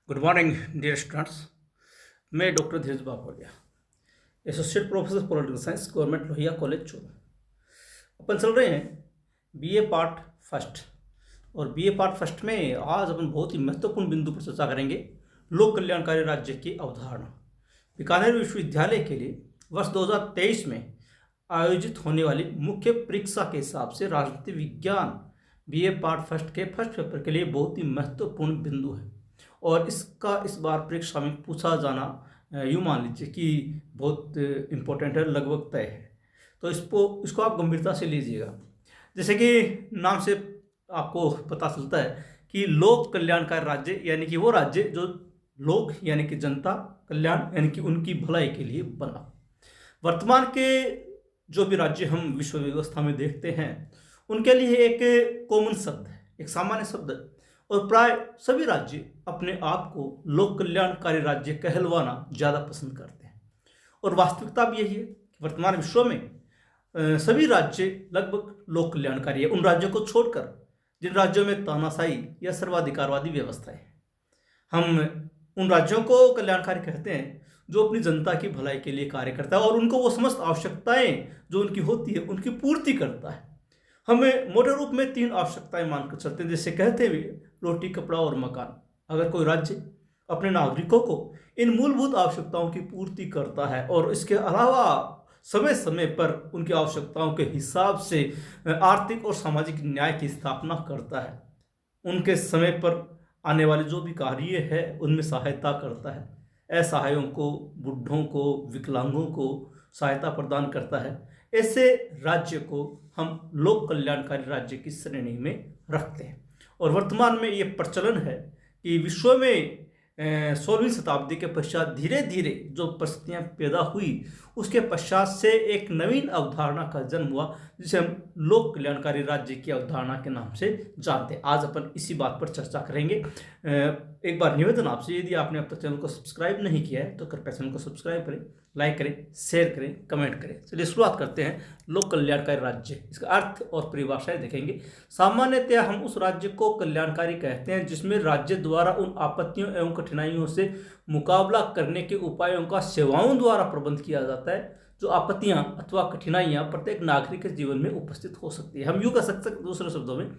Good morning dear students. मैं doctor Dhiraj Bapoliya, associate professor political science, government Lohia college Churu. अपन चल रहे हैं बीए पार्ट फर्स्ट, और बीए पार्ट फर्स्ट में आज अपन बहुत ही महत्वपूर्ण बिंदु पर चर्चा करेंगे। लोक कल्याणकारी राज्य की अवधारणा। बीकानेर विश्वविद्यालय के लिए वर्ष 2023 में आयोजित होने वाली मुख्य परीक्षा के हिसाब से राजनीति विज्ञान बीए पार्ट फर्स्ट के फर्स्ट पेपर के लिए बहुत ही महत्वपूर्ण बिंदु है, और इसका इस बार परीक्षा में पूछा जाना यूँ मान लीजिए कि बहुत इम्पोर्टेंट है, लगभग तय है। तो इसको आप गंभीरता से लीजिएगा। जैसे कि नाम से आपको पता चलता है कि लोक कल्याणकारी राज्य यानी कि वो राज्य जो लोक यानी कि जनता, कल्याण यानी कि उनकी भलाई के लिए बना। वर्तमान के जो भी राज्य हम विश्व व्यवस्था में देखते हैं उनके लिए एक कॉमन शब्द है, एक सामान्य शब्द है, और प्राय सभी राज्य अपने आप को लोक कल्याणकारी राज्य कहलवाना ज़्यादा पसंद करते हैं। और वास्तविकता भी यही है कि वर्तमान विश्व में सभी राज्य लगभग लोक कल्याणकारी है, उन राज्यों को छोड़कर जिन राज्यों में तानाशाही या सर्वाधिकारवादी व्यवस्था है। हम उन राज्यों को कल्याणकारी कहते हैं जो अपनी जनता की भलाई के लिए कार्य करता है और उनको वो समस्त आवश्यकताएं जो उनकी होती है उनकी पूर्ति करता है। हमें मोटे रूप में 3 आवश्यकताएं मानकर चलते हैं, जैसे कहते हुए रोटी, कपड़ा और मकान। अगर कोई राज्य अपने नागरिकों को इन मूलभूत आवश्यकताओं की पूर्ति करता है और इसके अलावा समय समय पर उनकी आवश्यकताओं के हिसाब से आर्थिक और सामाजिक न्याय की स्थापना करता है, उनके समय पर आने वाले जो भी कार्य है उनमें सहायता करता है, असहायों को, बुढ़ों को, विकलांगों को सहायता प्रदान करता है, ऐसे राज्य को हम लोक कल्याणकारी राज्य की श्रेणी में रखते हैं। और वर्तमान में ये प्रचलन है कि विश्व में 16वीं शताब्दी के पश्चात धीरे धीरे जो परिस्थितियाँ पैदा हुई उसके पश्चात से एक नवीन अवधारणा का जन्म हुआ जिसे हम लोक कल्याणकारी राज्य की अवधारणा के नाम से जानते हैं। आज अपन इसी बात पर चर्चा करेंगे। एक बार निवेदन आपसे, यदि आपने अब तक चैनल को सब्सक्राइब नहीं किया है तो कृपया चैनल को सब्सक्राइब करें, लाइक करें, शेयर करें, कमेंट करें। चलिए शुरुआत करते हैं। लोक कल्याणकारी राज्य, इसका अर्थ और परिभाषाएं देखेंगे। सामान्यतया हम उस राज्य को कल्याणकारी कहते हैं जिसमें राज्य द्वारा उन आपत्तियों एवं कठिनाइयों से मुकाबला करने के उपायों का सेवाओं द्वारा प्रबंध किया जाता है। जो आपत्तियां अथवा कठिनाइयां प्रत्येक नागरिक के जीवन में उपस्थित हो सकती है। हम यूँ कह सकते हैं दूसरे शब्दों में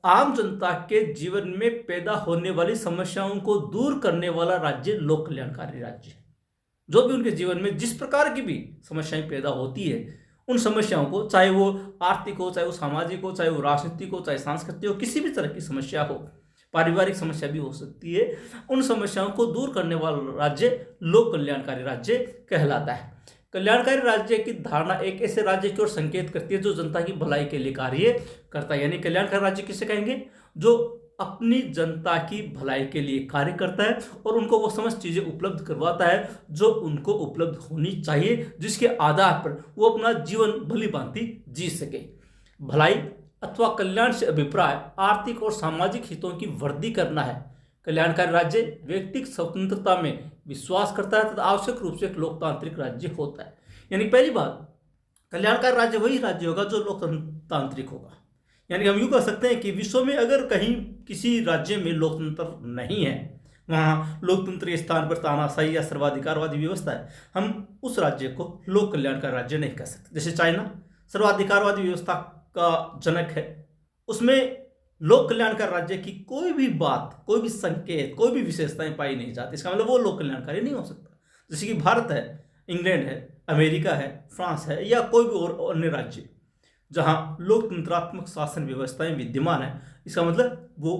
आम जनता के जीवन में पैदा होने वाली समस्याओं को दूर करने वाला राज्य लोक कल्याणकारी राज्य है। जो भी उनके जीवन में जिस प्रकार की भी समस्याएं पैदा होती है उन समस्याओं को, चाहे वो आर्थिक हो, चाहे वो सामाजिक हो, चाहे वो राजनीतिक हो, चाहे सांस्कृतिक हो, किसी भी तरह की समस्या हो, पारिवारिक समस्या भी हो सकती है, उन समस्याओं को दूर करने वाला राज्य लोक कल्याणकारी राज्य कहलाता है। कल्याणकारी राज्य की धारणा एक ऐसे राज्य की ओर संकेत करती है जो जनता की भलाई के लिए कार्य करता है। यानी कल्याणकारी राज्य किसे कहेंगे? जो अपनी जनता की भलाई के लिए कार्य करता है और उनको वो समस्त चीज़ें उपलब्ध करवाता है जो उनको उपलब्ध होनी चाहिए, जिसके आधार पर वो अपना जीवन भली भांति जी सके। भलाई अथवा कल्याण से अभिप्राय आर्थिक और सामाजिक हितों की वृद्धि करना है। कल्याणकारी राज्य व्यक्तिगत स्वतंत्रता में विश्वास करता है तथा आवश्यक रूप से एक लोकतांत्रिक राज्य होता है। यानी पहली बात, कल्याणकारी राज्य वही राज्य होगा जो लोकतांत्रिक होगा। यानी हम यूँ कह सकते हैं कि विश्व में अगर कहीं किसी राज्य में लोकतंत्र नहीं है, वहाँ लोकतंत्र के स्थान पर तानाशाही या सर्वाधिकारवादी व्यवस्था है, हम उस राज्य को लोक कल्याणकारी राज्य नहीं कह सकते। जैसे चाइना सर्वाधिकारवादी व्यवस्था का जनक है, उसमें लोक कल्याणकारी राज्य की कोई भी बात, कोई भी संकेत, कोई भी विशेषताएं पाई नहीं जाती। इसका मतलब वो लोक कल्याणकारी नहीं हो सकता। जैसे कि भारत है, इंग्लैंड है, अमेरिका है, फ्रांस है, या कोई भी और अन्य राज्य जहां लोकतंत्रात्मक शासन व्यवस्थाएं विद्यमान है, इसका मतलब वो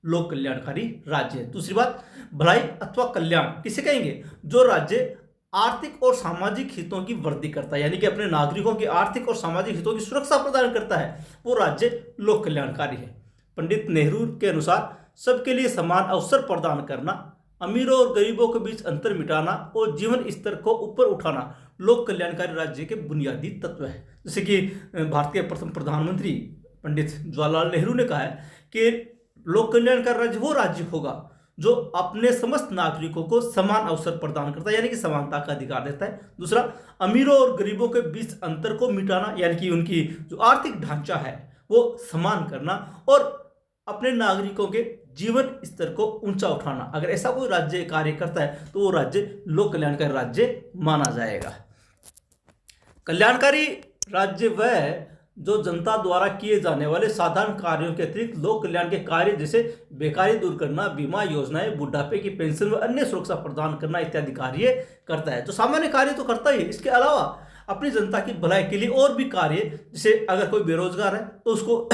लोक कल्याणकारी राज्य है। दूसरी बात, भलाई अथवा कल्याण किसे कहेंगे? जो राज्य आर्थिक और सामाजिक हितों की वृद्धि करता है, यानी कि अपने नागरिकों की आर्थिक और सामाजिक हितों की सुरक्षा प्रदान करता है, वो राज्य लोक कल्याणकारी है। पंडित नेहरू के अनुसार सबके लिए समान अवसर प्रदान करना, अमीरों और गरीबों के बीच अंतर मिटाना और जीवन स्तर को ऊपर उठाना लोक कल्याणकारी राज्य के बुनियादी तत्व है। जैसे कि भारत के प्रथम प्रधानमंत्री पंडित जवाहरलाल नेहरू ने कहा है कि लोक कल्याणकारी राज्य वो राज्य होगा जो अपने समस्त नागरिकों को समान अवसर प्रदान करता है, यानी कि समानता का अधिकार देता है। दूसरा, अमीरों और गरीबों के बीच अंतर को मिटाना, यानी कि उनकी जो आर्थिक ढांचा है वो समान करना और अपने नागरिकों के जीवन स्तर को ऊंचा उठाना। अगर ऐसा कोई राज्य कार्य करता है तो वो राज्य लोक कल्याणकारी राज्य माना जाएगा। कल्याणकारी राज्य वह है जो जनता द्वारा किए जाने वाले साधारण कार्यों के अतिरिक्त लोक कल्याण के कार्य जैसे बेकारी दूर करना, बीमा योजनाएं, बुढ़ापे की पेंशन व अन्य सुरक्षा प्रदान करना इत्यादि कार्य करता है। तो सामान्य कार्य तो करता ही है, इसके अलावा अपनी जनता की भलाई के लिए और भी कार्य, जैसे अगर कोई बेरोजगार है तो उसको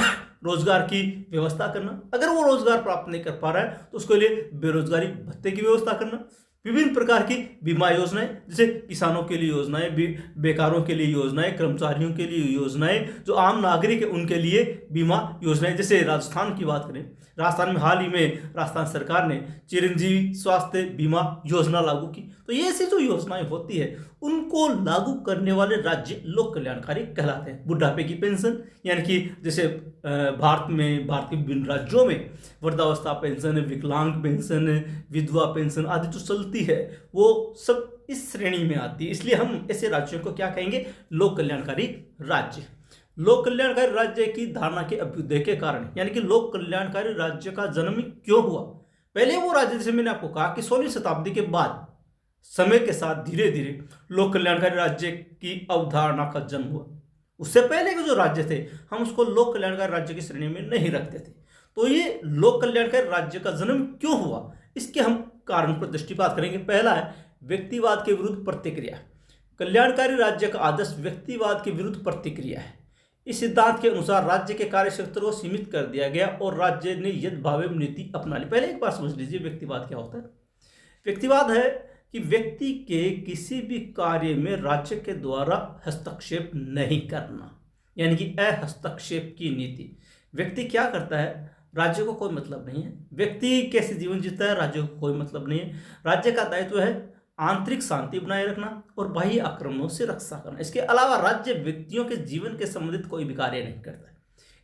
रोजगार की व्यवस्था करना, अगर वो रोजगार प्राप्त नहीं कर पा रहा है तो उसके लिए बेरोजगारी भत्ते की व्यवस्था करना, विभिन्न प्रकार की बीमा योजनाएं जैसे किसानों के लिए योजनाएं, बेकारों के लिए योजनाएं, कर्मचारियों के लिए योजनाएं, जो आम नागरिक है उनके लिए बीमा योजनाएं। जैसे राजस्थान की बात करें, राजस्थान में हाल ही में राजस्थान सरकार ने चिरंजीवी स्वास्थ्य बीमा योजना लागू की। तो ये ऐसी जो योजनाएं होती है उनको लागू करने वाले राज्य लोक कल्याणकारी कहलाते हैं। बुढ़ापे की पेंशन, यानी कि जैसे भारत के विभिन्न राज्यों में वृद्धावस्था पेंशन, विकलांग पेंशन, विधवा पेंशन आदि जो चलती है वो सब इस श्रेणी में आती है, इसलिए हम ऐसे राज्यों को क्या कहेंगे, लोक कल्याणकारी राज्य। लोक कल्याणकारी राज्य की धारणा के अभ्युदय के कारण, यानी कि लोक कल्याणकारी राज्य का जन्म क्यों हुआ। पहले वो राज्य, जैसे मैंने आपको कहा कि 16वीं शताब्दी के बाद समय के साथ धीरे धीरे लोक कल्याणकारी राज्य की अवधारणा का जन्म हुआ। उससे पहले के जो राज्य थे हम उसको लोक कल्याणकारी राज्य की श्रेणी में नहीं रखते थे। तो ये लोक कल्याणकारी राज्य का जन्म क्यों हुआ, इसके हम कारण पर दृष्टिपात करेंगे। पहला है व्यक्तिवाद के विरुद्ध प्रतिक्रिया। कल्याणकारी राज्य का आदर्श व्यक्तिवाद के विरुद्ध प्रतिक्रिया है। इस सिद्धांत के अनुसार राज्य के कार्य क्षेत्र को सीमित कर दिया गया और राज्य ने यद्भावे नीति अपना ली। पहले एक बार समझ लीजिए व्यक्तिवाद क्या होता है। व्यक्तिवाद है कि व्यक्ति के किसी भी कार्य में राज्य के द्वारा हस्तक्षेप नहीं करना, यानी कि अहस्तक्षेप की नीति। व्यक्ति क्या करता है, राज्य को कोई मतलब नहीं है। व्यक्ति कैसे जीवन जीता है, राज्य को कोई मतलब नहीं है। राज्य का दायित्व है आंतरिक शांति बनाए रखना और बाह्य आक्रमणों से रक्षा करना। इसके अलावा राज्य व्यक्तियों के जीवन के संबंधित कोई भी कार्य नहीं करता है।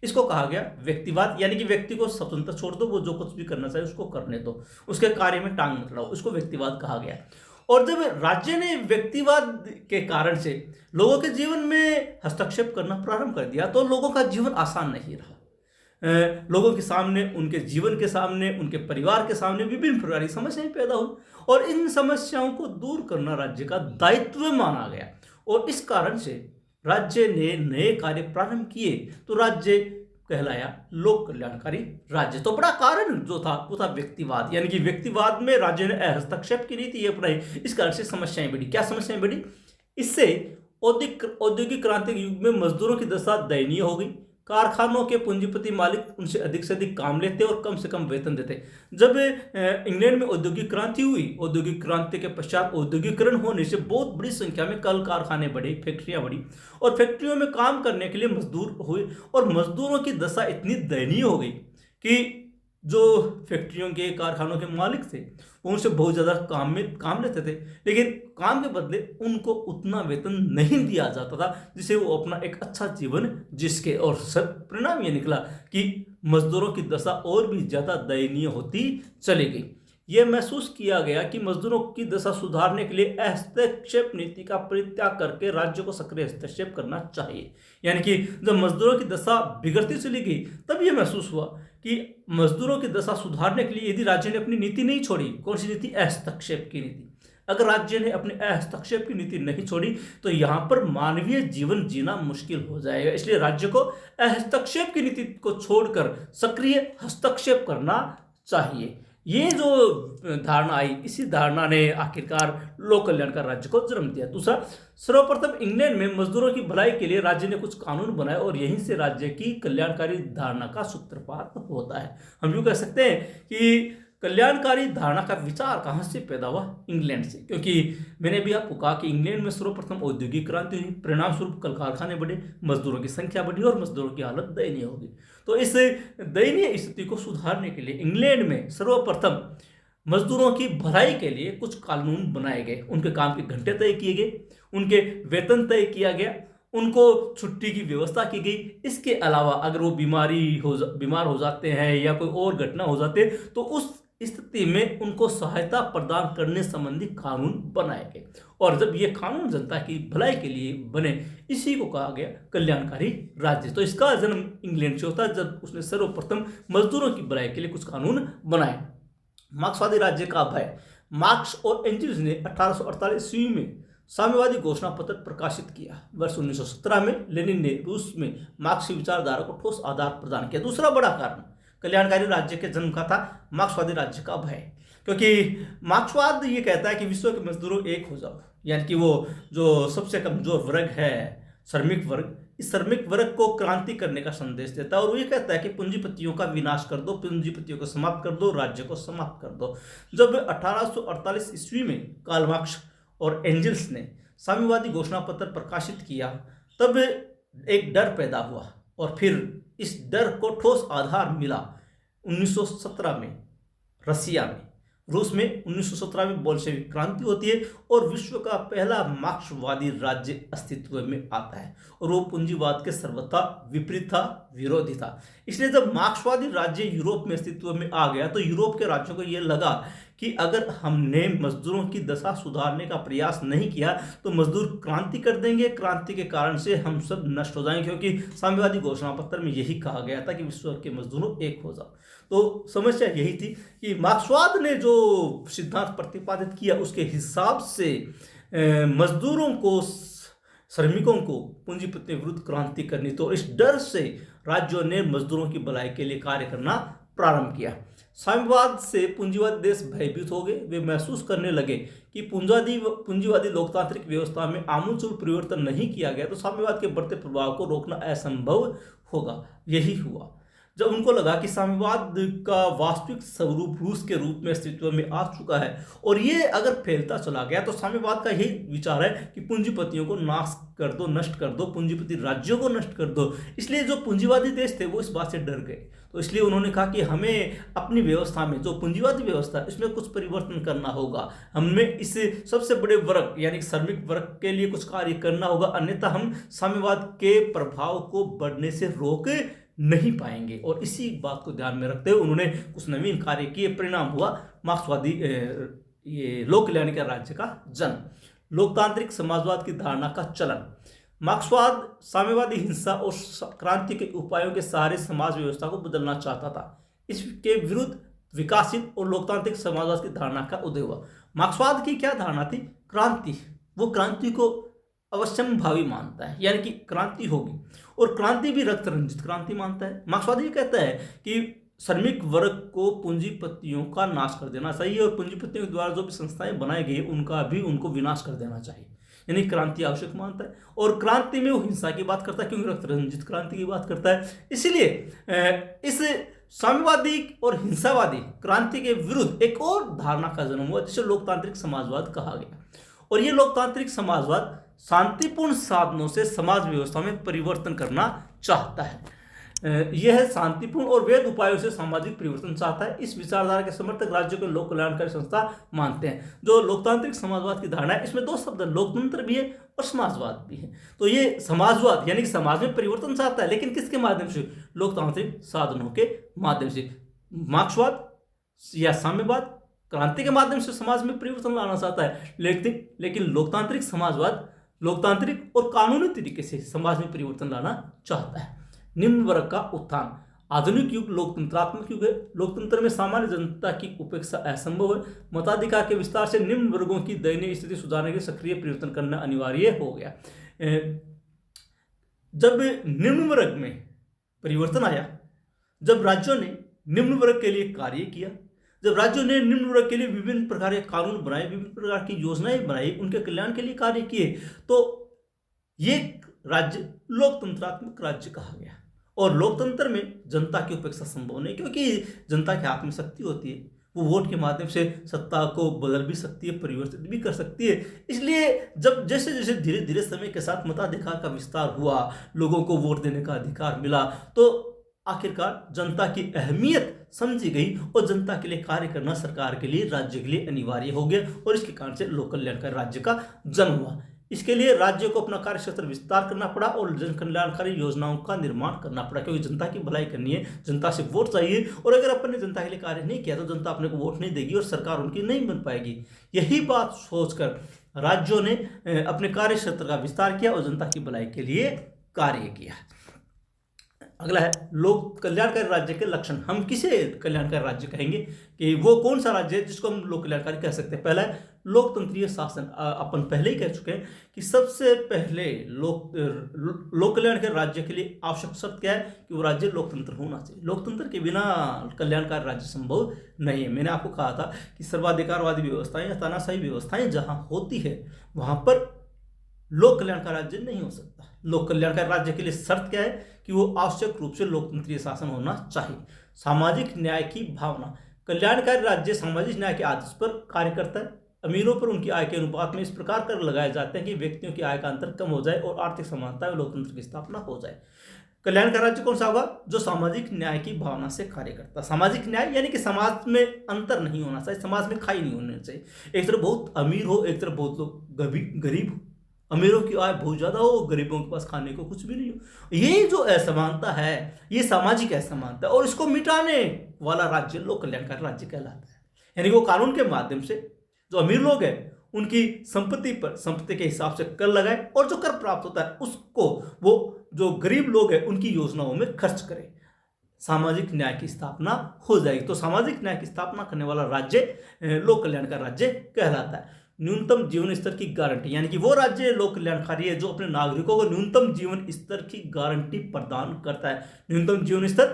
इसको कहा गया व्यक्तिवाद, यानी कि व्यक्ति को स्वतंत्र छोड़ दो, वो जो कुछ भी करना चाहे उसको करने दो, उसके कार्य में टांग मत अड़ाओ, उसको व्यक्तिवाद कहा गया। और जब राज्य ने व्यक्तिवाद के कारण से लोगों के जीवन में हस्तक्षेप करना प्रारंभ कर दिया तो लोगों का जीवन आसान नहीं रहा। लोगों के सामने, उनके जीवन के सामने, उनके परिवार के सामने विभिन्न प्रकार की समस्याएं पैदा हुई और इन समस्याओं को दूर करना राज्य का दायित्व माना गया। और इस कारण से राज्य ने नए कार्य प्रारंभ किए तो राज्य कहलाया लोक कल्याणकारी राज्य। तो बड़ा कारण जो था वो था व्यक्तिवाद, यानी कि व्यक्तिवाद में राज्य ने हस्तक्षेप की नीति अपनाई। इस कारण से समस्याएं बढ़ी। क्या समस्याएं बढ़ी? इससे औद्योगिक क्रांति के युग में मजदूरों की दशा दयनीय हो गई। कारखानों के पूंजीपति मालिक उनसे अधिक से अधिक काम लेते और कम से कम वेतन देते। जब इंग्लैंड में औद्योगिक क्रांति हुई, औद्योगिक क्रांति के पश्चात औद्योगिकरण होने से बहुत बड़ी संख्या में कल कारखाने बढ़े, फैक्ट्रियां बढ़ी और फैक्ट्रियों में काम करने के लिए मजदूर हुए और मजदूरों की दशा इतनी दयनीय हो गई कि जो फैक्ट्रियों के, कारखानों के मालिक थे वो उनसे बहुत ज़्यादा काम लेते थे, लेकिन काम के बदले उनको उतना वेतन नहीं दिया जाता था जिससे वो अपना एक अच्छा जीवन जिसके, और सब परिणाम ये निकला कि मजदूरों की दशा और भी ज़्यादा दयनीय होती चली गई। ये महसूस किया गया कि मजदूरों की दशा सुधारने के लिए हस्तक्षेप नीति का परित्याग करके राज्य को सक्रिय हस्तक्षेप करना चाहिए। यानी कि जब मजदूरों की दशा बिगड़ती चली गई तब यह महसूस हुआ कि मजदूरों की दशा सुधारने के लिए यदि राज्य ने अपनी नीति नहीं छोड़ी, कौन सी नीति? हस्तक्षेप की नीति। अगर राज्य ने अपने हस्तक्षेप की नीति नहीं छोड़ी तो यहाँ पर मानवीय जीवन जीना मुश्किल हो जाएगा। इसलिए राज्य को हस्तक्षेप की नीति को छोड़कर सक्रिय हस्तक्षेप करना चाहिए। ये जो धारणा आई, इसी धारणा ने आखिरकार लोक कल्याणकारी राज्य को जन्म दिया। दूसरा, सर्वप्रथम इंग्लैंड में मजदूरों की भलाई के लिए राज्य ने कुछ कानून बनाए और यहीं से राज्य की कल्याणकारी धारणा का सूत्रपात होता है। हम यूँ कह सकते हैं कि कल्याणकारी धारणा का विचार कहाँ से पैदा हुआ? इंग्लैंड से, क्योंकि मैंने भी आपको कहा कि इंग्लैंड में सर्वप्रथम औद्योगिक क्रांति हुई, परिणाम स्वरूप कल कारखाने बढ़े, मजदूरों की संख्या बढ़ी और मजदूरों की हालत दयनीय होगी। तो इस दयनीय स्थिति को सुधारने के लिए इंग्लैंड में सर्वप्रथम मजदूरों की भलाई के लिए कुछ कानून बनाए गए। उनके काम के घंटे तय किए गए, उनके वेतन तय किया गया, उनको छुट्टी की व्यवस्था की गई। इसके अलावा अगर वो बीमार हो जाते हैं या कोई और घटना हो जाती है तो उस स्थिति में उनको सहायता प्रदान करने संबंधी कानून बनाए गए। और जब ये कानून जनता की भलाई के लिए बने, इसी को कहा गया कल्याणकारी राज्य। तो इसका जन्म इंग्लैंड से होता है, जब उसने सर्वप्रथम मजदूरों की भलाई के लिए कुछ कानून बनाए। मार्क्सवादी राज्य का भय। मार्क्स और एंजेल्स ने 1848 ईस्वी में साम्यवादी घोषणा पत्र प्रकाशित किया। वर्ष 1917 में लेनिन ने रूस में मार्क्सी विचारधारा को ठोस आधार प्रदान किया। दूसरा बड़ा कारण कल्याणकारी राज्य के जन्म का था मार्क्सवादी राज्य का भय, क्योंकि मार्क्सवाद ये कहता है कि विश्व के मजदूरों एक हो जाओ, यानी कि वो जो सबसे कमजोर वर्ग है श्रमिक वर्ग, इस श्रमिक वर्ग को क्रांति करने का संदेश देता है। और वो ये कहता है कि पूंजीपतियों का विनाश कर दो, पूंजीपतियों को समाप्त कर दो, राज्य को समाप्त कर दो। जब 1848 ईस्वी में कार्ल मार्क्स और एंजेल्स ने साम्यवादी घोषणा पत्र प्रकाशित किया, तब एक डर पैदा हुआ और फिर इस डर को ठोस आधार मिला 1917 में रसिया में। रूस में 1917 में बोल्शेविक क्रांति होती है और विश्व का पहला मार्क्सवादी राज्य अस्तित्व में आता है, और वो पूंजीवाद के सर्वथा विपरीत था, विरोधी था। इसलिए जब मार्क्सवादी राज्य यूरोप में अस्तित्व में आ गया, तो यूरोप के राज्यों को ये लगा कि अगर हमने मजदूरों की दशा सुधारने का प्रयास नहीं किया तो मजदूर क्रांति कर देंगे, क्रांति के कारण से हम सब नष्ट हो जाएंगे, क्योंकि साम्यवादी घोषणा पत्र में यही कहा गया था कि विश्व के मजदूरों एक हो जाओ। तो समस्या यही थी कि मार्क्सवाद ने जो सिद्धांत प्रतिपादित किया उसके हिसाब से मजदूरों को, श्रमिकों को पूंजीपति विरुद्ध क्रांति करनी। तो इस डर से राज्यों ने मजदूरों की भलाई के लिए कार्य करना प्रारंभ किया। साम्यवाद से पूंजीवादी देश भयभीत हो गए। वे महसूस करने लगे कि पूंजीवादी लोकतांत्रिक व्यवस्था में आमूलचूल परिवर्तन नहीं किया गया तो साम्यवाद के बढ़ते प्रभाव को रोकना असंभव होगा। यही हुआ जब उनको लगा कि साम्यवाद का वास्तविक स्वरूप रूस के रूप में अस्तित्व में आ चुका है और ये अगर फैलता चला गया तो साम्यवाद का यही विचार है कि पूंजीपतियों को नाश कर दो, नष्ट कर दो, पूंजीपति राज्यों को नष्ट कर दो। इसलिए जो पूंजीवादी देश थे वो इस बात से डर गए। तो इसलिए उन्होंने कहा कि हमें अपनी व्यवस्था में, जो पूंजीवादी व्यवस्था है, इसमें कुछ परिवर्तन करना होगा। हमें इस सबसे बड़े वर्ग यानी श्रमिक वर्ग के लिए कुछ कार्य करना होगा, अन्यथा हम साम्यवाद के प्रभाव को बढ़ने से रोक नहीं पाएंगे। और इसी बात को ध्यान में रखते हुए उन्होंने कुछ नवीन कार्य किए। परिणाम हुआ मार्क्सवादी ये लोक कल्याणकारी राज्य का जन्म, लोकतांत्रिक समाजवाद की धारणा का चलन। मार्क्सवाद साम्यवादी हिंसा और क्रांति के उपायों के सहारे समाज व्यवस्था को बदलना चाहता था। इसके विरुद्ध विकासित और लोकतांत्रिक समाजवाद की धारणा का उदय हुआ। मार्क्सवाद की क्या धारणा थी? क्रांति। वो क्रांति को अवश्यंभावी मानता है, यानी कि क्रांति होगी, और क्रांति भी रक्त रंजित क्रांति मानता है। मार्क्सवादी कहता है कि श्रमिक वर्ग को पूंजीपतियों का नाश कर देना चाहिए और पूंजीपतियों के द्वारा जो भी संस्थाएं बनाई गई उनका भी उनको विनाश कर देना चाहिए, यानी क्रांति आवश्यक मानता है। और क्रांति में वो हिंसा की बात करता है क्योंकि रक्त रंजित क्रांति की बात करता है। इसीलिए इस साम्यवादी और हिंसावादी क्रांति के विरुद्ध एक और धारणा का जन्म हुआ जिसे लोकतांत्रिक समाजवाद कहा गया। और ये लोकतांत्रिक समाजवाद शांतिपूर्ण साधनों से समाज व्यवस्था में परिवर्तन करना चाहता है। यह शांतिपूर्ण और वैध उपायों से सामाजिक परिवर्तन चाहता है। इस विचारधारा के समर्थक राज्यों को लोक कल्याणकारी संस्था मानते हैं। जो लोकतांत्रिक समाजवाद की धारणा है, इसमें दो शब्द, लोकतंत्र भी है और समाजवाद भी है। तो ये समाजवाद यानी कि समाज में परिवर्तन चाहता है, लेकिन किसके माध्यम से? लोकतांत्रिक साधनों के माध्यम से। मार्क्सवाद या साम्यवाद क्रांति के माध्यम से समाज में परिवर्तन लाना चाहता है, लेकिन लोकतांत्रिक समाजवाद लोकतांत्रिक और कानूनी तरीके से समाज में परिवर्तन लाना चाहता है। निम्न वर्ग का उत्थान। आधुनिक युग लोकतंत्रात्मक युग है। लोकतंत्र में सामान्य जनता की उपेक्षा असंभव है। मताधिकार के विस्तार से निम्न वर्गों की दयनीय स्थिति सुधारने के लिए सक्रिय परिवर्तन करना अनिवार्य हो गया। जब निम्न वर्ग में परिवर्तन आया, जब राज्यों ने निम्न वर्ग के लिए कार्य किया, जब राज्यों ने निम्न वर्ग के लिए विभिन्न प्रकार के कानून बनाए, विभिन्न प्रकार की योजनाएं बनाई, उनके कल्याण के लिए कार्य किए, तो ये राज्य लोकतंत्रात्मक राज्य कहा गया। और लोकतंत्र में जनता की उपेक्षा संभव नहीं, क्योंकि जनता के हाथ में शक्ति होती है। वो वोट के माध्यम से सत्ता को बदल भी सकती है, परिवर्तित भी कर सकती है। इसलिए जब जैसे जैसे धीरे धीरे समय के साथ मताधिकार का विस्तार हुआ, लोगों को वोट देने का अधिकार मिला, तो आखिरकार जनता की अहमियत समझी गई और जनता के लिए कार्य करना सरकार के लिए, राज्य के लिए अनिवार्य हो गया। और इसके कारण से लोक कल्याणकारी राज्य का जन्म हुआ। इसके लिए राज्य को अपना कार्य क्षेत्र विस्तार करना पड़ा और जन कल्याणकारी योजनाओं का निर्माण करना पड़ा, क्योंकि जनता की भलाई करनी है, जनता से वोट चाहिए, और अगर अपन ने जनता के लिए कार्य नहीं किया तो जनता अपने को वोट नहीं देगी और सरकार उनकी नहीं बन पाएगी। यही बात सोचकर राज्यों ने अपने कार्य क्षेत्र का विस्तार किया और जनता की भलाई के लिए कार्य किया। अगला है लोक कल्याणकारी राज्य के लक्षण। हम किसे कल्याणकारी राज्य कहेंगे, कि वो कौन सा राज्य है जिसको हम लोक कल्याणकारी कह सकते हैं। पहला है लोकतंत्रीय शासन। अपन पहले ही कह चुके हैं कि सबसे पहले लोक कल्याणकारी राज्य के लिए आवश्यक शर्त क्या है, कि वो राज्य लोकतंत्र होना चाहिए। लोकतंत्र के बिना कल्याणकारी राज्य संभव नहीं है। मैंने आपको कहा था कि सर्वाधिकारवादी व्यवस्थाएं या तानाशाही व्यवस्थाएं जहां होती है वहां पर लोक कल्याणकारी राज्य नहीं हो सकता। लोक कल्याणकारी राज्य के लिए शर्त क्या है, कि वो आवश्यक रूप से लोकतंत्रीय शासन होना चाहिए। सामाजिक न्याय की भावना। कल्याणकारी राज्य सामाजिक न्याय के आदर्श पर कार्य करता है। अमीरों पर उनकी आय के अनुपात में इस प्रकार कर लगाए जाते हैं कि व्यक्तियों की आय का अंतर कम हो जाए और आर्थिक समानता और लोकतंत्र की स्थापना हो जाए। कल्याणकारी राज्य कौन सा होगा, जो सामाजिक न्याय की भावना से कार्य करता है। सामाजिक न्याय यानी कि समाज में अंतर नहीं होना चाहिए, समाज में खाई नहीं होनी चाहिए। एक तरफ बहुत अमीर हो, एक तरफ बहुत लोग गरीब हो। अमीरों की आय बहुत ज़्यादा हो, गरीबों के पास खाने को कुछ भी नहीं हो। ये जो असमानता है, ये सामाजिक असमानता है, और इसको मिटाने वाला राज्य लोक कल्याणकारी राज्य कहलाता है। यानी वो कानून के माध्यम से जो अमीर लोग हैं उनकी संपत्ति पर संपत्ति के हिसाब से कर लगाए, और जो कर प्राप्त होता है उसको वो जो गरीब लोग हैं उनकी योजनाओं में खर्च करें। सामाजिक न्याय की स्थापना हो जाएगी। तो सामाजिक न्याय की स्थापना करने वाला राज्य लोक कल्याणकारी राज्य कहलाता है। न्यूनतम जीवन स्तर की गारंटी, यानी कि वो राज्य लोक कल्याणकारी है जो अपने नागरिकों को न्यूनतम जीवन स्तर की गारंटी प्रदान करता है। न्यूनतम जीवन स्तर,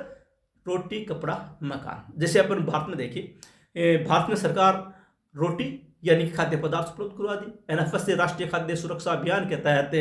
रोटी कपड़ा मकान। जैसे अपन भारत में देखिए, भारत में सरकार रोटी यानी कि खाद्य पदार्थ उपलब्ध करवा दी। एनएफएस से राष्ट्रीय खाद्य सुरक्षा अभियान के तहत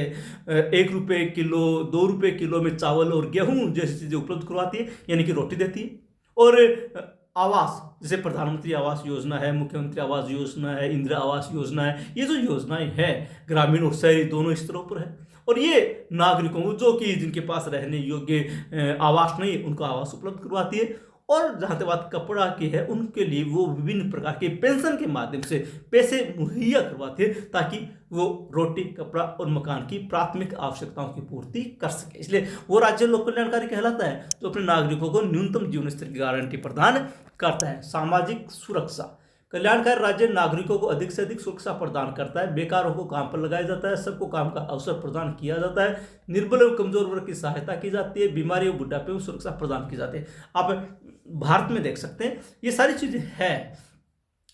1 रुपये किलो 2 रुपये किलो में चावल और गेहूं जैसी चीजें उपलब्ध करवाती है, यानी कि रोटी देती है। और आवास, जैसे प्रधानमंत्री आवास योजना है, मुख्यमंत्री आवास योजना है, इंदिरा आवास योजना है, ये जो योजनाएं हैं ग्रामीण और शहरी दोनों स्तरों पर है, और ये नागरिकों को जो कि जिनके पास रहने योग्य आवास नहीं उनको आवास उपलब्ध करवाती है। और जहाँ तक बात कपड़ा की है, उनके लिए वो विभिन्न प्रकार के पेंशन के माध्यम से पैसे मुहैया करवाते हैं ताकि वो रोटी कपड़ा और मकान की प्राथमिक आवश्यकताओं की पूर्ति कर सके। इसलिए वो राज्य लोक कल्याणकारी कहलाता है जो अपने नागरिकों को न्यूनतम जीवन स्तर की गारंटी प्रदान करता है। सामाजिक सुरक्षा। कल्याणकारी राज्य नागरिकों को अधिक से अधिक सुरक्षा प्रदान करता है। बेकारों को काम पर लगाया जाता है, सबको काम का अवसर प्रदान किया जाता है, निर्बल एवं कमजोर वर्ग की सहायता की जाती है, बीमारी और बुढ़ापे में सुरक्षा प्रदान की जाती है। आप भारत में देख सकते हैं ये सारी चीजें हैं,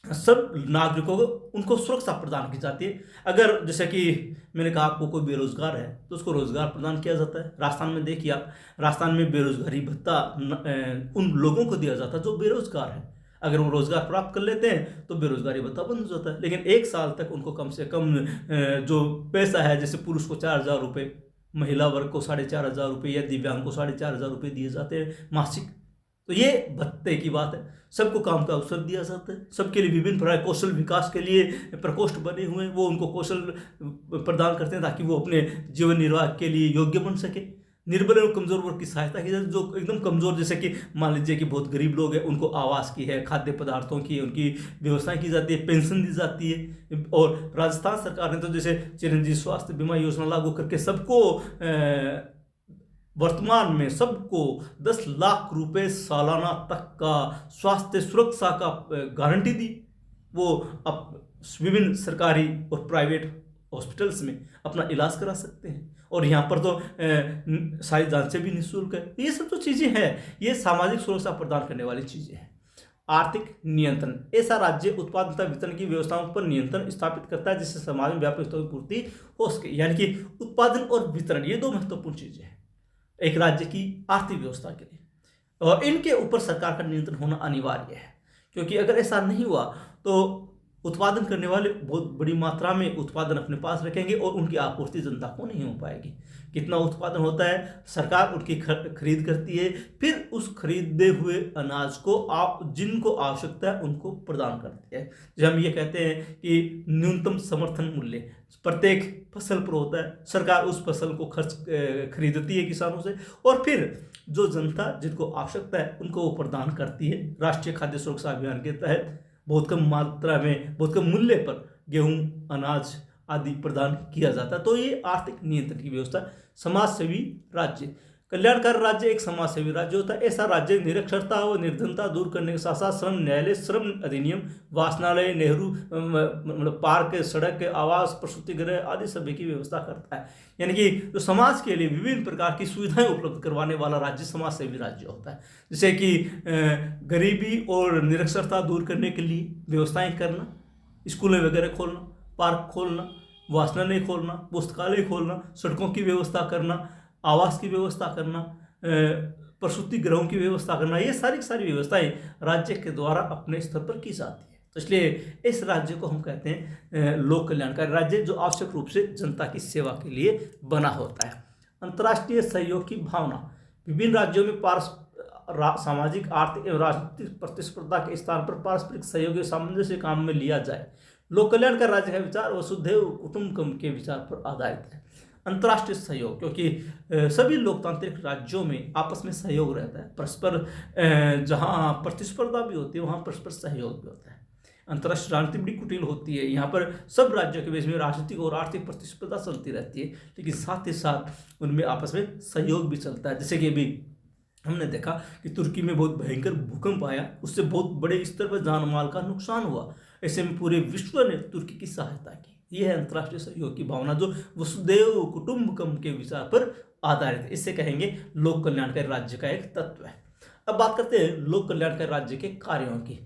सब नागरिकों को उनको सुरक्षा प्रदान की जाती है। अगर जैसे कि मैंने कहा आपको कोई बेरोजगार है तो उसको रोजगार प्रदान किया जाता है। राजस्थान में देखिए आप, राजस्थान में बेरोजगारी भत्ता उन लोगों को दिया जाता है जो बेरोजगार है। अगर वो रोजगार प्राप्त कर लेते हैं तो बेरोजगारी भत्ता बंद हो जाता है, लेकिन 1 साल तक उनको कम से कम जो पैसा है, जैसे पुरुष को 4,000 रुपये, महिला वर्ग को 4,500 रुपये या दिव्यांग को 4,500 रुपये दिए जाते हैं मासिक। तो ये भत्ते की बात है। सबको काम का अवसर दिया जाता है, सबके लिए विभिन्न प्रकार कौशल विकास के लिए प्रकोष्ठ बने हुए हैं, वो उनको कौशल प्रदान करते हैं ताकि वो अपने जीवन निर्वाह के लिए योग्य बन सके। निर्बल और कमजोर वर्ग की सहायता की जाती है, जो एकदम कमजोर, जैसे कि मान लीजिए कि बहुत गरीब लोग हैं, उनको आवास की है, खाद्य पदार्थों की उनकी व्यवस्था की जाती है, पेंशन दी जाती है। और राजस्थान सरकार ने तो जैसे चिरंजीवी स्वास्थ्य बीमा योजना लागू करके सबको वर्तमान में सबको 10 लाख रुपए सालाना तक का स्वास्थ्य सुरक्षा का गारंटी दी। वो अब विभिन्न सरकारी और प्राइवेट हॉस्पिटल्स में अपना इलाज करा सकते हैं, और यहाँ पर तो सारी जांचें भी निःशुल्क है। ये सब जो चीज़ें हैं ये सामाजिक सुरक्षा प्रदान करने वाली चीज़ें हैं। आर्थिक नियंत्रण। ऐसा राज्य उत्पादन तथा वितरण की व्यवस्थाओं पर नियंत्रण स्थापित करता है जिससे समाज में व्यापक स्तर की पूर्ति हो सके। यानी कि उत्पादन और वितरण ये 2 महत्वपूर्ण चीज़ें हैं एक राज्य की आर्थिक व्यवस्था के लिए, और इनके ऊपर सरकार का नियंत्रण होना अनिवार्य है। क्योंकि अगर ऐसा नहीं हुआ तो उत्पादन करने वाले बहुत बड़ी मात्रा में उत्पादन अपने पास रखेंगे और उनकी आपूर्ति जनता को नहीं हो पाएगी। कितना उत्पादन होता है, सरकार उनकी खरीद करती है, फिर उस खरीदे हुए अनाज को जिनको आवश्यकता है उनको प्रदान करती है। जब हम ये कहते हैं कि न्यूनतम समर्थन मूल्य प्रत्येक फसल पर होता है, सरकार उस फसल को खरीदती है किसानों से, और फिर जो जनता जिनको आवश्यकता है उनको वो प्रदान करती है। राष्ट्रीय खाद्य सुरक्षा अभियान के तहत बहुत कम मात्रा में, बहुत कम मूल्य पर गेहूं, अनाज आदि प्रदान किया जाता है। तो ये आर्थिक नियंत्रण की व्यवस्था। समाज सेवी राज्य, कल्याणकारी राज्य एक समाज सेवी राज्य होता है। ऐसा राज्य निरक्षरता और निर्धनता दूर करने के साथ साथ श्रम न्यायालय, श्रम अधिनियम, वाचनालय, नेहरू मतलब पार्क, सड़क, आवास, प्रसूति गृह आदि सभी की व्यवस्था करता है। यानी कि जो समाज के लिए विभिन्न प्रकार की सुविधाएं उपलब्ध करवाने वाला राज्य समाज सेवी राज्य होता है। जैसे कि गरीबी और निरक्षरता दूर करने के लिए व्यवस्थाएं करना, स्कूलें वगैरह खोलना, पार्क खोलना, वाचनालय खोलना, पुस्तकालय खोलना, सड़कों की व्यवस्था करना, आवास की व्यवस्था करना, प्रसूति गृहों की व्यवस्था करना, ये सारी सारी व्यवस्थाएं राज्य के द्वारा अपने स्तर पर की जाती है। तो इसलिए इस राज्य को हम कहते हैं लोक कल्याणकारी राज्य, जो आवश्यक रूप से जनता की सेवा के लिए बना होता है। अंतर्राष्ट्रीय सहयोग की भावना, विभिन्न राज्यों में सामाजिक, आर्थिक एवं राजनीतिक प्रतिस्पर्धा के स्थान पर पारस्परिक सहयोग और सामंजस्य काम में लिया जाए। लोक कल्याणकारी राज्य का विचार वसुधैव कुटुंबकम के विचार पर आधारित है। अंतर्राष्ट्रीय सहयोग, क्योंकि सभी लोकतांत्रिक राज्यों में आपस में सहयोग रहता है, परस्पर जहाँ प्रतिस्पर्धा भी होती है वहाँ परस्पर सहयोग भी होता है। अंतर्राष्ट्रीय राजनीति बड़ी कुटिल होती है, यहाँ पर सब राज्यों के बीच में राजनीतिक और आर्थिक प्रतिस्पर्धा चलती रहती है, लेकिन साथ ही साथ उनमें आपस में सहयोग भी चलता है। जैसे कि अभी हमने देखा कि तुर्की में बहुत भयंकर भूकंप आया, उससे बहुत बड़े स्तर पर जान माल का नुकसान हुआ। ऐसे में पूरे विश्व ने तुर्की की सहायता की। यह है अंतर्राष्ट्रीय सहयोग की भावना, जो वसुधैव कुटुंबकम के विचार पर आधारित है। इससे कहेंगे लोक कल्याणकारी राज्य का एक तत्व है। अब बात करते हैं लोक कल्याणकारी राज्य के कार्यों की।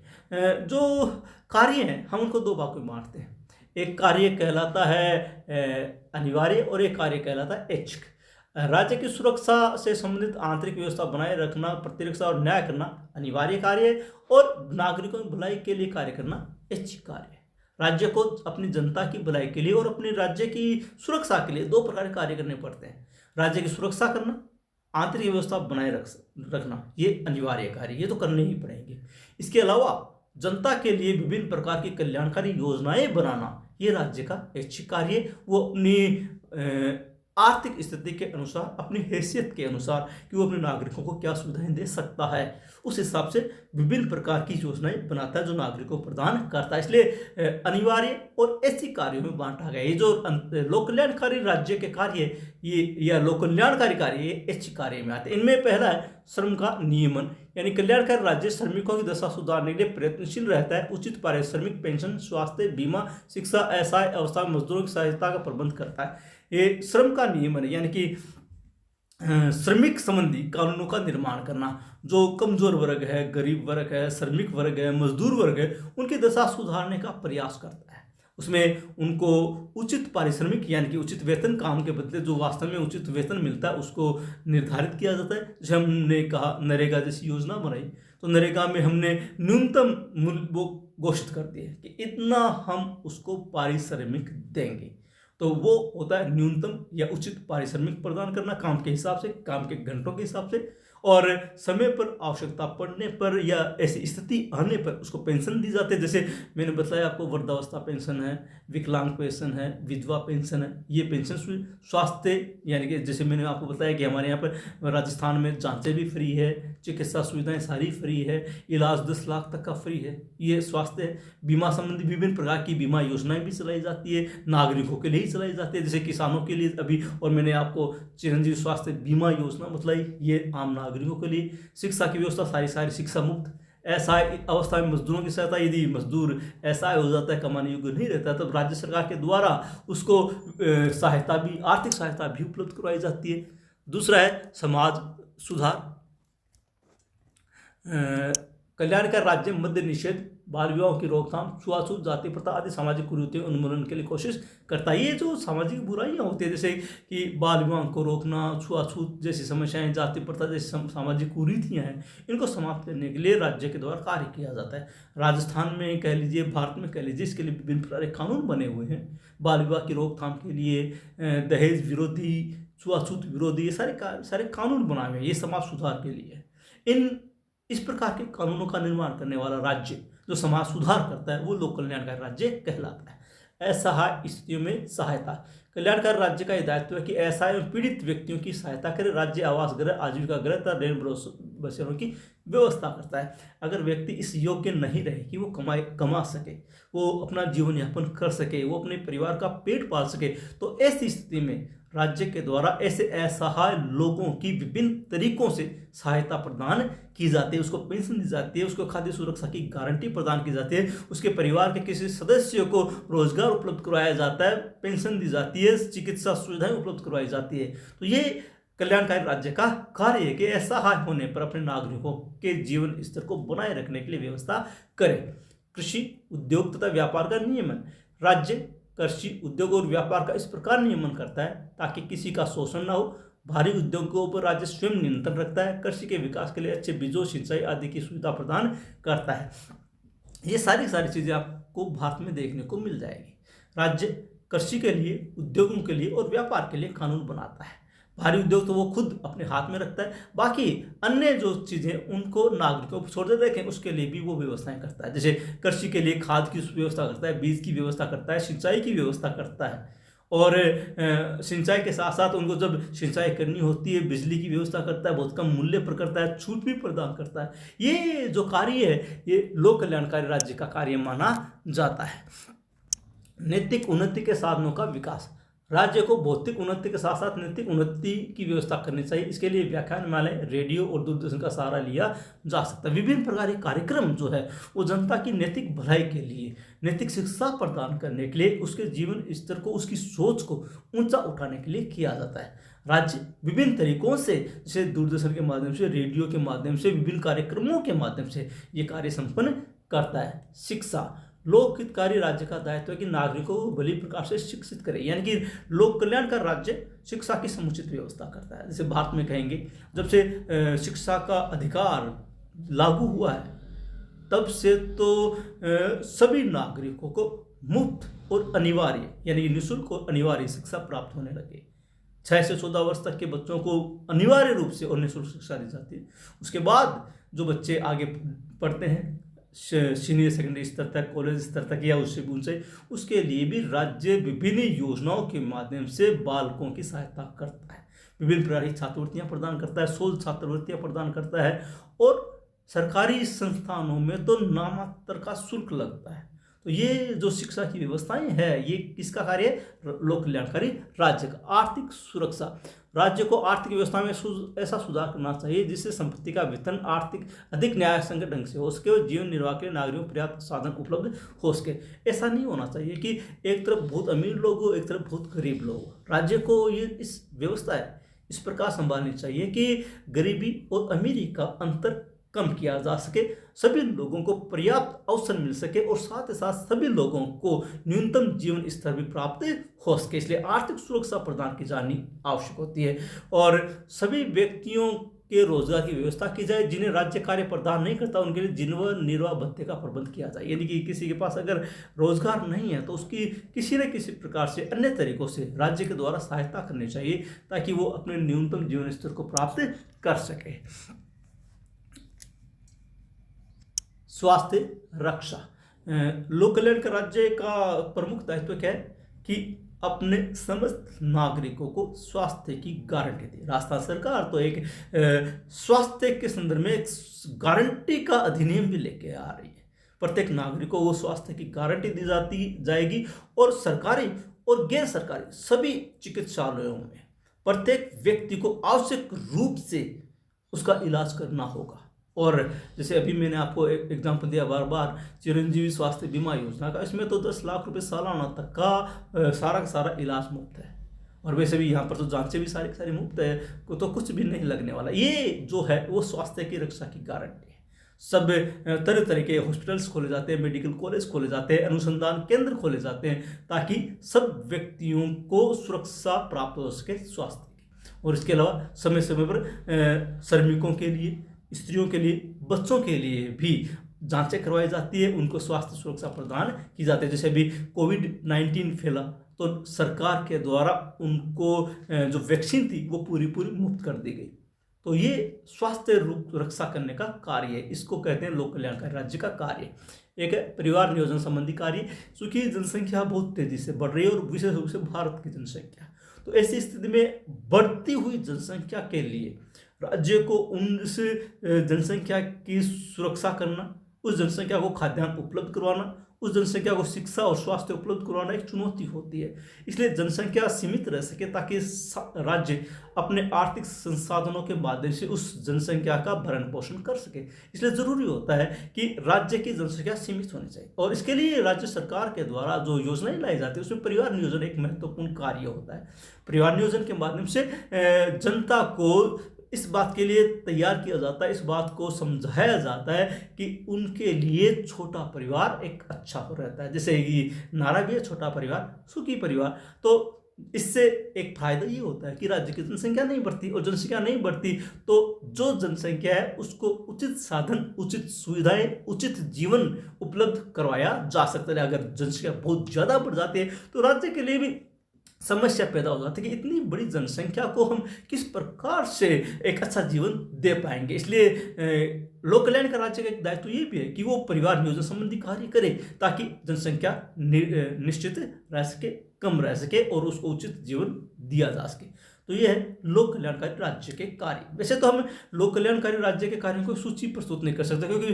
जो कार्य हैं हम उनको दो भागों में बांटते हैं। एक कार्य कहलाता है अनिवार्य और एक कार्य कहलाता है ऐच्छिक। राज्य की सुरक्षा से संबंधित आंतरिक व्यवस्था बनाए रखना, प्रतिरक्षा और न्याय करना अनिवार्य कार्य है, और नागरिकों की भलाई के लिए कार्य करना ऐच्छिक कार्य है। राज्य को अपनी जनता की भलाई के लिए और अपने राज्य की सुरक्षा के लिए दो प्रकार के कार्य करने पड़ते हैं। राज्य की सुरक्षा करना, आंतरिक व्यवस्था बनाए रखना, ये अनिवार्य कार्य, ये तो करने ही पड़ेंगे। इसके अलावा जनता के लिए विभिन्न प्रकार की कल्याणकारी योजनाएं बनाना, ये राज्य का ऐच्छिक कार्य। वो अपनी आर्थिक स्थिति के अनुसार, अपनी हैसियत के अनुसार कि वो अपने नागरिकों को क्या सुविधाएं दे सकता है, उस हिसाब से विभिन्न प्रकार की योजनाएं बनाता है जो नागरिकों को प्रदान करता है। इसलिए अनिवार्य और ऐच्छिक कार्यों में बांटा गया। ये जो लोक कल्याणकारी राज्य के कार्य ये या लोक कल्याणकारी कार्य ये ऐच्छिक कार्य में आते हैं। इनमें पहला है श्रम का नियमन, यानी कल्याणकारी राज्य श्रमिकों की दशा सुधारने के लिए प्रयत्नशील रहता है। उचित पारिश्रमिक, पेंशन, स्वास्थ्य बीमा, शिक्षा, असहाय अवस्था में मजदूरों की सहायता का प्रबंध करता है। ये श्रम का नियमन है, यानी कि श्रमिक संबंधी कानूनों का निर्माण करना। जो कमजोर वर्ग है, गरीब वर्ग है, श्रमिक वर्ग है, मजदूर वर्ग है, उनकी दशा सुधारने का प्रयास करता है। उसमें उनको उचित पारिश्रमिक यानी कि उचित वेतन, काम के बदले जो वास्तव में उचित वेतन मिलता है उसको निर्धारित किया जाता है। जैसे हमने कहा नरेगा जैसी योजना बनाई, तो नरेगा में हमने न्यूनतम मूल्य वो घोषित कर दिया कि इतना हम उसको पारिश्रमिक देंगे। तो वो होता है न्यूनतम या उचित पारिश्रमिक प्रदान करना, काम के हिसाब से, काम के घंटों के हिसाब से, और समय पर आवश्यकता पड़ने पर या ऐसी स्थिति आने पर उसको पेंशन दी जाती है। जैसे मैंने बताया आपको, वृद्धावस्था पेंशन है, विकलांग पेंशन है, विधवा पेंशन है, ये पेंशन। स्वास्थ्य यानी कि जैसे मैंने आपको बताया कि हमारे यहाँ पर राजस्थान में जांचें भी फ्री है, चिकित्सा सुविधाएं सारी फ्री है, इलाज 10 लाख तक का फ्री है, ये स्वास्थ्य है। बीमा संबंधी विभिन्न प्रकार की बीमा योजनाएं भी चलाई जाती है, नागरिकों के लिए ही चलाई जाती है, जैसे किसानों के लिए अभी, और मैंने आपको चिरंजीवी स्वास्थ्य बीमा योजना बताई, ये आम नागरिकों के लिए। शिक्षा की व्यवस्था सारी शिक्षा मुक्त। असहाय अवस्था में मजदूरों की सहायता, यदि मजदूर असहाय हो जाता है, कमाने योग्य नहीं रहता, तब राज्य सरकार के द्वारा उसको सहायता भी, आर्थिक सहायता भी उपलब्ध करवाई जाती है। दूसरा है समाज सुधार। कल्याणकारी राज्य मद्य निषेध, बाल विवाह की रोकथाम, छुआछूत, जाति प्रथा आदि सामाजिक कुरीतियों उन्मूलन के लिए कोशिश करता है। ये जो सामाजिक बुराइयां होती है, जैसे कि बाल विवाह को रोकना, छुआछूत जैसी समस्याएं, जाति प्रथा जैसी सामाजिक कुरीतियां हैं, इनको समाप्त करने के लिए राज्य के द्वारा कार्य किया जाता है। राजस्थान में कह लीजिए, भारत में कह लीजिए, इसके लिए विभिन्न प्रकार के कानून बने हुए हैं। बाल विवाह की रोकथाम के लिए, दहेज विरोधी, छुआछूत विरोधी, ये सारे कानून बनाए हुए हैं, ये समाज सुधार के लिए। इस प्रकार के कानूनों का निर्माण करने वाला राज्य जो समाज सुधार करता है वो लोक कल्याणकारी राज्य कहलाता है। असहाय स्थितियों में सहायता। कल्याणकारी राज्य का यह दायित्व है कि असहाय एवं पीड़ित व्यक्तियों की सहायता करे। राज्य आवास गृह, आजीविका गृह तथा ऋण बसेरों की व्यवस्था करता है। अगर व्यक्ति इस योग्य नहीं रहे कि वो कमा सके, वो अपना जीवन यापन कर सके, वो अपने परिवार का पेट पाल सके, तो ऐसी स्थिति में राज्य के द्वारा ऐसे असहाय लोगों की विभिन्न तरीकों से सहायता प्रदान की जाती है। उसको पेंशन दी जाती है, उसको खाद्य सुरक्षा की गारंटी प्रदान की जाती है, उसके परिवार के किसी सदस्य को रोजगार उपलब्ध करवाया जाता है, पेंशन दी जाती है, चिकित्सा सुविधाएं उपलब्ध करवाई जाती है। तो ये कल्याणकारी राज्य का कार्य है कि असहाय होने पर अपने नागरिकों के जीवन स्तर को बनाए रखने के लिए व्यवस्था करे। कृषि, उद्योग तथा व्यापार का नियमन। राज्य कृषि, उद्योग और व्यापार का इस प्रकार नियमन करता है ताकि किसी का शोषण न हो। भारी उद्योगों पर राज्य स्वयं नियंत्रण रखता है। कृषि के विकास के लिए अच्छे बीजों, सिंचाई आदि की सुविधा प्रदान करता है। ये सारी चीजें आपको भारत में देखने को मिल जाएगी। राज्य कृषि के लिए, उद्योगों के लिए और व्यापार के लिए कानून बनाता है। भारी उद्योग तो वो खुद अपने हाथ में रखता है, बाकी अन्य जो चीज़ें उनको नागरिकों को छोड़ देते हैं, उसके लिए भी वो व्यवस्थाएं करता है। जैसे कृषि के लिए खाद की व्यवस्था करता है, बीज की व्यवस्था करता है, सिंचाई की व्यवस्था करता है, और सिंचाई के साथ साथ उनको जब सिंचाई करनी होती है बिजली की व्यवस्था करता है, बहुत कम मूल्य पर करता है, छूट भी प्रदान करता है। ये जो कार्य है ये लोक कल्याणकारी राज्य का कार्य माना जाता है। नैतिक उन्नति के साधनों का विकास। राज्य को भौतिक उन्नति के साथ साथ नैतिक उन्नति की व्यवस्था करनी चाहिए। इसके लिए व्याख्यानमालाएं, रेडियो और दूरदर्शन का सहारा लिया जा सकता है। विभिन्न प्रकार के कार्यक्रम जो है वो जनता की नैतिक भलाई के लिए, नैतिक शिक्षा प्रदान करने के लिए, उसके जीवन स्तर को, उसकी सोच को ऊंचा उठाने के लिए किया जाता है। राज्य विभिन्न तरीकों से, जैसे दूरदर्शन के माध्यम से, रेडियो के माध्यम से, विभिन्न कार्यक्रमों के माध्यम से ये कार्य संपन्न करता है। शिक्षा। लोक हितकारी राज्य का दायित्व है कि नागरिकों को भली प्रकार से शिक्षित करे, यानी कि लोक कल्याण का राज्य शिक्षा की समुचित व्यवस्था करता है। जैसे भारत में कहेंगे, जब से शिक्षा का अधिकार लागू हुआ है तब से तो सभी नागरिकों को मुफ्त और अनिवार्य, यानी कि निःशुल्क और अनिवार्य शिक्षा प्राप्त होने लगी। 6 से 14 वर्ष तक के बच्चों को अनिवार्य रूप से और निःशुल्क शिक्षा दी जाती है। उसके बाद जो बच्चे आगे पढ़ते हैं सीनियर सेकेंडरी स्तर तक, कॉलेज स्तर तक या उससे भी ऊंचे, उसके लिए भी राज्य विभिन्न योजनाओं के माध्यम से बालकों की सहायता करता है। विभिन्न प्रकार की छात्रवृत्तियां प्रदान करता है, 16 छात्रवृत्तियां प्रदान करता है, और सरकारी संस्थानों में तो नामात्र का शुल्क लगता है। तो ये जो शिक्षा की व्यवस्थाएं है ये किसका कार्य है? लोक कल्याणकारी राज्य का। आर्थिक सुरक्षा। राज्य को आर्थिक व्यवस्था में ऐसा सुधार करना चाहिए जिससे संपत्ति का वितरण आर्थिक अधिक न्याय संगत ढंग से हो सके और जीवन निर्वाह के लिए नागरिकों को पर्याप्त साधन उपलब्ध हो सके। ऐसा नहीं होना चाहिए कि एक तरफ बहुत अमीर लोग हो, एक तरफ बहुत गरीब लोग हो। राज्य को ये इस व्यवस्था है इस प्रकार संभालनी चाहिए कि गरीबी और अमीरी का अंतर कम किया जा सके, सभी लोगों को पर्याप्त अवसर मिल सके और साथ ही साथ सभी लोगों को न्यूनतम जीवन स्तर भी प्राप्त हो सके। इसलिए आर्थिक सुरक्षा प्रदान की जानी आवश्यक होती है और सभी व्यक्तियों के रोजगार की व्यवस्था की जाए। जिन्हें राज्य कार्य प्रदान नहीं करता उनके लिए जीवन निर्वाह भत्ते का प्रबंध किया जाए, यानी कि किसी के पास अगर रोजगार नहीं है तो उसकी किसी न किसी प्रकार से अन्य तरीकों से राज्य के द्वारा सहायता करनी चाहिए ताकि वो अपने न्यूनतम जीवन स्तर को प्राप्त कर सके। स्वास्थ्य रक्षा। लोक कल्याण का राज्य का प्रमुख दायित्व क्या है कि अपने समस्त नागरिकों को स्वास्थ्य की गारंटी दे। राजस्थान सरकार तो एक स्वास्थ्य के संदर्भ में एक गारंटी का अधिनियम भी लेके आ रही है। प्रत्येक नागरिक को वो स्वास्थ्य की गारंटी दी जाएगी और सरकारी और गैर सरकारी सभी चिकित्सालयों में प्रत्येक व्यक्ति को आवश्यक रूप से उसका इलाज करना होगा। और जैसे अभी मैंने आपको एक एग्जाम्पल दिया बार बार चिरंजीवी स्वास्थ्य बीमा योजना का, इसमें तो 10 लाख रुपए सालाना तक का सारा इलाज मुफ्त है। और वैसे भी यहाँ पर तो जांचें भी सारी मुफ्त है, तो कुछ भी नहीं लगने वाला। ये जो है वो स्वास्थ्य की रक्षा की गारंटी है। सब तरह के हॉस्पिटल्स खोले जाते हैं, मेडिकल कॉलेज खोले जाते हैं, अनुसंधान केंद्र खोले जाते हैं ताकि सब व्यक्तियों को सुरक्षा प्राप्त हो सके स्वास्थ्य की। और इसके अलावा समय समय पर श्रमिकों के लिए, स्त्रियों के लिए, बच्चों के लिए भी जांचें करवाई जाती है, उनको स्वास्थ्य सुरक्षा प्रदान की जाती है। जैसे अभी कोविड-19 फैला तो सरकार के द्वारा उनको जो वैक्सीन थी वो पूरी मुफ्त कर दी गई। तो ये स्वास्थ्य रक्षा करने का कार्य है, इसको कहते हैं लोक कल्याणकारी राज्य का कार्य। एक है परिवार नियोजन संबंधी कार्य, चूंकि जनसंख्या बहुत तेजी से बढ़ रही है और विशेष रूप से भारत की जनसंख्या, तो ऐसी स्थिति में बढ़ती हुई जनसंख्या के लिए राज्य को उस जनसंख्या की सुरक्षा करना, उस जनसंख्या को खाद्यान्न उपलब्ध करवाना, उस जनसंख्या को शिक्षा और स्वास्थ्य उपलब्ध करवाना एक चुनौती होती है। इसलिए जनसंख्या सीमित रह सके ताकि राज्य अपने आर्थिक संसाधनों के माध्यम से उस जनसंख्या का भरण पोषण कर सके। इसलिए जरूरी होता है कि राज्य की जनसंख्या सीमित होनी चाहिए, और इसके लिए राज्य सरकार के द्वारा जो योजनाएं लाई जाती है उसमें परिवार नियोजन एक महत्वपूर्ण कार्य होता है। परिवार नियोजन के माध्यम से जनता को इस बात के लिए तैयार किया जाता है, इस बात को समझाया जाता है कि उनके लिए छोटा परिवार एक अच्छा रहता है। जैसे कि नारा भी है, छोटा परिवार सुखी परिवार। तो इससे एक फायदा ये होता है कि राज्य की जनसंख्या नहीं बढ़ती, और जनसंख्या नहीं बढ़ती तो जो जनसंख्या है उसको उचित साधन, उचित सुविधाएं, उचित जीवन उपलब्ध करवाया जा सकता है। अगर जनसंख्या बहुत ज़्यादा बढ़ जाती है तो राज्य के लिए भी समस्या पैदा हो जाती है कि इतनी बड़ी जनसंख्या को हम किस प्रकार से एक अच्छा जीवन दे पाएंगे। इसलिए लोक कल्याण का राज्य का एक दायित्व ये भी है कि वो परिवार नियोजन संबंधी कार्य करे ताकि जनसंख्या निश्चित रह सके, कम रह सके और उसको उचित जीवन दिया जा सके। तो ये है लोक कल्याणकारी राज्य के कार्य। वैसे तो हम लोक कल्याणकारी राज्य के कार्यों को सूची प्रस्तुत नहीं कर सकते, क्योंकि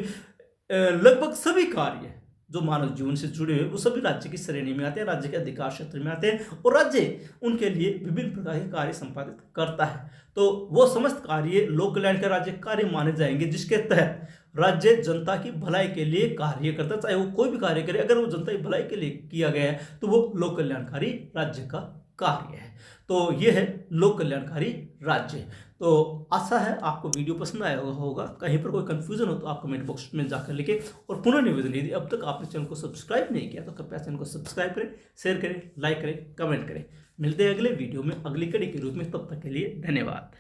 लगभग सभी कार्य जो मानव जीवन से जुड़े हुए वो सभी राज्य की श्रेणी में आते हैं, राज्य के अधिकार क्षेत्र में आते हैं, और राज्य उनके लिए विभिन्न प्रकार के कार्य संपादित करता है। तो वो समस्त कार्य लोक कल्याण के राज्य कार्य माने जाएंगे जिसके तहत राज्य जनता की भलाई के लिए कार्य करता है। चाहे वो कोई भी कार्य करे, अगर वो जनता की भलाई के लिए किया गया है तो वो लोक कल्याणकारी राज्य का कार्य है। तो ये है लोक कल्याणकारी राज्य। तो आशा है आपको वीडियो पसंद आया होगा। कहीं पर कोई कंफ्यूजन हो तो आप कमेंट बॉक्स में जाकर लिखें। और पुनः निवेदन, यदि अब तक आपने चैनल को सब्सक्राइब नहीं किया तो कृपया चैनल को सब्सक्राइब करें, शेयर करें, लाइक करें, कमेंट करें। मिलते हैं अगले वीडियो में अगली कड़ी के रूप में। तब तक के लिए धन्यवाद।